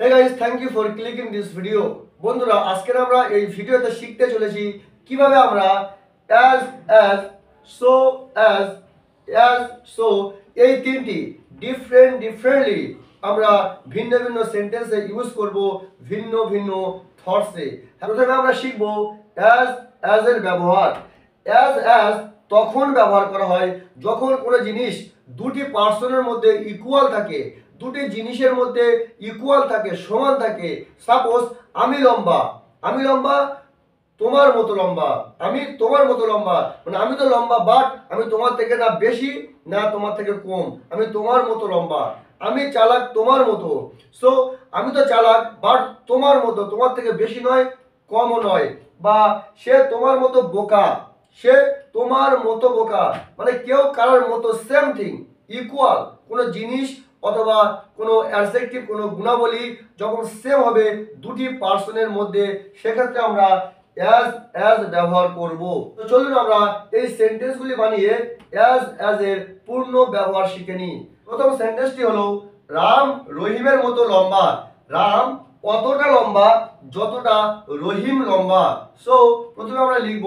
Hey guys, thank you for clicking this video. বন্ধুরা আজকে আমরা এই ভিডিওতে শিখতে চলেছি কিভাবে আমরা as so as so এই তিনটি differently আমরা ভিন্ন ভিন্ন সেন্টেন্সে ইউজ করব ভিন্ন ভিন্ন থটসে। প্রথমে আমরা শিখব as এর ব্যবহার। as তখন ব্যবহার করা হয় যখন কোনো জিনিস দুটি পার্সনের মধ্যে ইকুয়াল থাকে, দুটি জিনিসের মধ্যে ইকুয়াল থাকে, সমান থাকে। সাপোজ আমি লম্বা তোমার মতো লম্বা, আমি তোমার মতো লম্বা, মানে আমি তো লম্বা বাট আমি তোমার থেকে না বেশি না তোমার থেকে কম, আমি তোমার মতো লম্বা। আমি চালাক তোমার মতো, সো আমি তো চালাক বাট তোমার মতো, তোমার থেকে বেশি নয় কমও নয়। বা সে তোমার মতো বোকা, সে তোমার মতো বোকা, মানে কেউ কারোর মতো, সেম থিং, ইকুয়াল। কোনো জিনিস অথবা কোনো অ্যাডজেক্টিভ, কোনো গুণাবলী যখন সেম হবে দুটি পার্সনের মধ্যে, সেক্ষেত্রে আমরা as ব্যবহার করব। তো চলুন আমরা এই সেন্টেন্সগুলি বানিয়ে as এর পূর্ণ ব্যবহার শিখে নিই। প্রথম সেন্টেন্সটি হলো রাম রহিমের মতো লম্বা। রাম অতটা লম্বা যতটা রহিম লম্বা। সো প্রথমে আমরা লিখব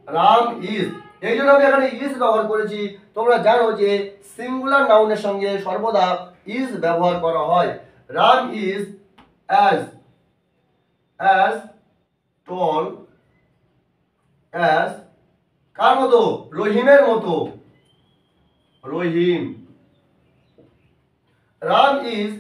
রাম ইজ। এই জন্য আমি এখানে ইজ ব্যবহার করেছি। তোমরা জানো যে সিঙ্গুলার নাউনের সঙ্গে সর্বদা ইজ ব্যবহার করা হয়। Ram is as tall as কার মতো? রহিমের মতো, Rahim. Ram is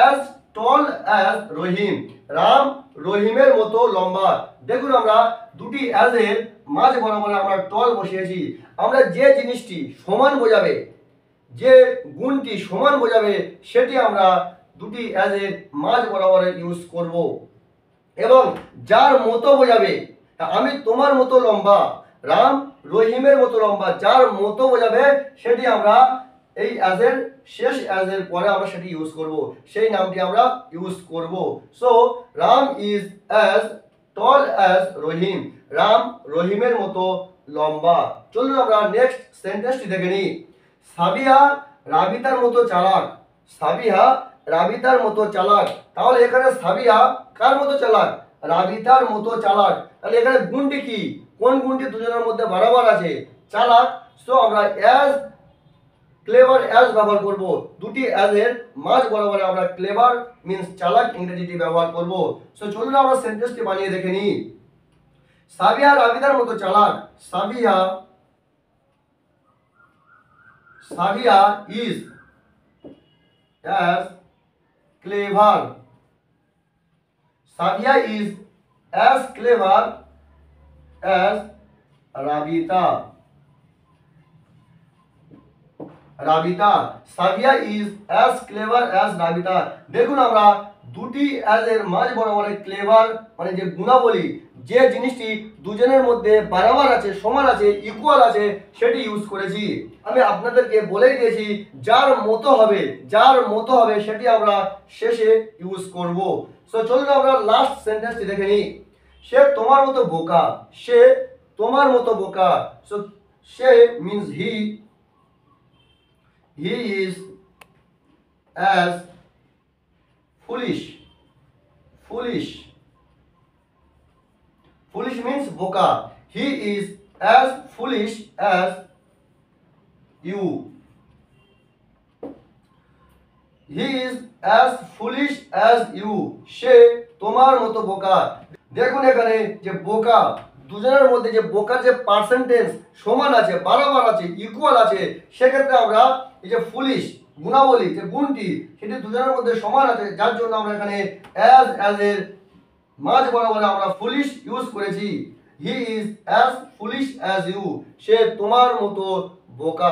as tall as Rahim. Ram রহিমের মতো লম্বা। দেখুন আমরা দুটি as এর মাঝ বরাবর আমরা টল বসিয়েছি। আমরা যে জিনিসটি সমান বোঝাবে, যে গুণটি সমান বোঝাবে, সেটি আমরা দুটি as এর মাঝ বরাবর ইউজ করব। এবং যার মতো বোঝাবে, আমি তোমার মতো লম্বা, রাম রহিমের মতো লম্বা, যার মতো বোঝাবে সেটি আমরা এই as এর শেষ as এর পরে আমরা সেটি ইউজ করব, সেই নামটি আমরা ইউজ করব। So Ram is as tall as Rahim. Ram রহিমের মতো লম্বা। চলুন আমরা নেক্সট সেন্টেন্সটি দেখে নিই। সাবিহা রাবিতার মতো চালাক। সাবিহা রাবিতার মতো চালাক। তাহলে এখানে সাবিহা কার মতো চালাক? রাবিতার মতো চালাক। তাহলে এখানে গুণটি কি? কোন গুণটি দুজনের মধ্যে বরাবর আছে? চালাক। সো আমরা as ক্লেভার as ব্যবহার করব। দুটি as এর মাঝ বরাবর আমরা ক্লেভার মিন্স চালাক ইংরেজিটি ব্যবহার করব। সো চলুন আমরা সেন্টেন্সটি বানিয়ে দেখে নিই। সাবিহা রাবিতার মতো চালাক। Sabiha is as clever. Sabiha is as clever as রাবিতা। Sabiha is as clever as রাবিতা। দেখুন আমরা দুটি as এর মাঝ বরাবর ক্লেভার মানে যে গুণাবলী, যে জিনিসটি দুজনের মধ্যে বরাবর আছে, সমান আছে, ইকুয়াল আছে, সেটি ইউজ করেছি। আমি আপনাদেরকে বলেই দিয়েছি যার মতো হবে সেটি আমরা শেষে ইউজ করব। সো চলুন আমরা লাস্ট সেন্টেন্সটি দেখে নিই। সে তোমার মতো বোকা। সে তোমার মতো বোকা। So say means he is as foolish means বোকা। he is as foolish as you. he is as foolish as you. সে তোমার মতো বোকা। দেখুন এখানে যে বোকা, দুজনের মধ্যে যে বোকার যে পার্সেন্টেজ সমান আছে, বরাবর আছে, ইকুয়াল আছে, সেক্ষেত্রে আমরা এই যে ফুলিশ গুণাবলী, যে গুণটি, সেটি দুজনের মধ্যে সমান আছে, যার জন্য আমরা এখানে as এর মাঝ বরাবর আমরা ফুলিশ ইউজ করেছি। he is as foolish as you. সে তোমার মতো বোকা।